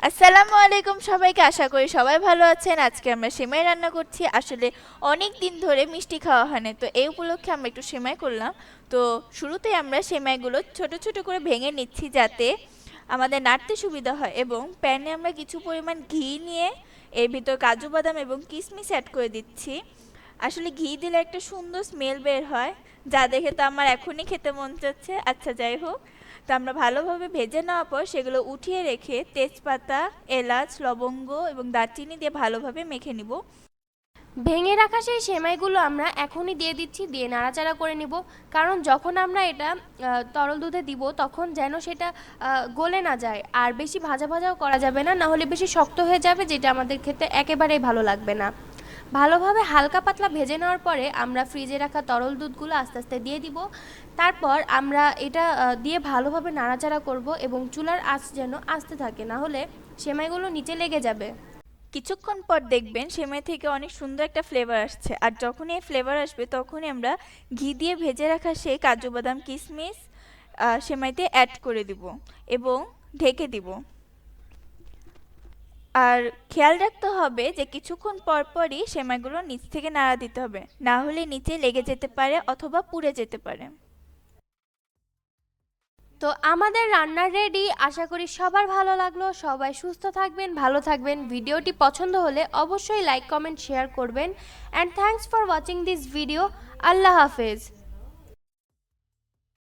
আসসালামু আলাইকুম সবাইকে, আশা করি সবাই ভালো আছেন। আজকে আমরা সেমাই রান্না করছি। আসলে অনেক দিন ধরে মিষ্টি খাওয়া হয় না, তো এই উপলক্ষে আমরা একটু সেমাই করলাম। তো শুরুতেই আমরা সেমাইগুলো ছোট ছোট করে ভেঙে নিচ্ছি যাতে আমাদের নাড়তে সুবিধা হয়, এবং প্যানে আমরা কিছু পরিমাণ ঘি নিয়ে এর ভিতর কাজু বাদাম এবং কিশমিশ অ্যাড করে দিচ্ছি। আসলে ঘি দিলে একটা সুন্দর স্মেল বের হয়, যা দেখে তো আমার এখনই খেতে মন চাচ্ছে। আচ্ছা, যাই হোক, তো আমরা ভালোভাবে ভেজে নেওয়ার পর সেগুলো উঠিয়ে রেখে তেজপাতা, এলাচ, লবঙ্গ এবং দারচিনি দিয়ে ভালোভাবে মেখে নিব। ভেঙে রাখা সেই সেমাইগুলো আমরা এখনই দিয়ে দিচ্ছি, দিয়ে নাড়াচাড়া করে নিব। কারণ যখন আমরা এটা তরল দুধে দিব তখন যেন সেটা গলে না যায়, আর বেশি ভাজা ভাজাও করা যাবে না, না হলে বেশি শক্ত হয়ে যাবে, যেটা আমাদের খেতে একেবারেই ভালো লাগবে না। ভালোভাবে হালকা পাতলা ভেজে নেওয়ার পরে আমরা ফ্রিজে রাখা তরল দুধগুলো আস্তে আস্তে দিয়ে দিব। তারপর আমরা এটা দিয়ে ভালোভাবে নাড়াচাড়া করব, এবং চুলার আঁচ যেন আস্তে থাকে, না হলে সেমাইগুলো নিচে লেগে যাবে। কিছুক্ষণ পর দেখবেন সেমাই থেকে অনেক সুন্দর একটা ফ্লেভার আসছে, আর যখনই এই ফ্লেভার আসবে তখনই আমরা ঘি দিয়ে ভেজে রাখা সেই কাজু বাদাম কিশমিশ সেমাইতে অ্যাড করে দিব এবং ঢেকে দিব। আর খেয়াল রাখতে হবে যে কিছুক্ষণ পর পরই সেমাইগুলো নিচ থেকে নাড়া দিতে হবে, না হলে নিচে লেগে যেতে পারে অথবা পুড়ে যেতে পারে। তো আমাদের রান্না রেডি, আশা করি সবার ভালো লাগলো। সবাই সুস্থ থাকবেন, ভালো থাকবেন। ভিডিওটি পছন্দ হলে অবশ্যই লাইক কমেন্ট শেয়ার করবেন। And thanks for watching this video. আল্লাহ হাফেজ।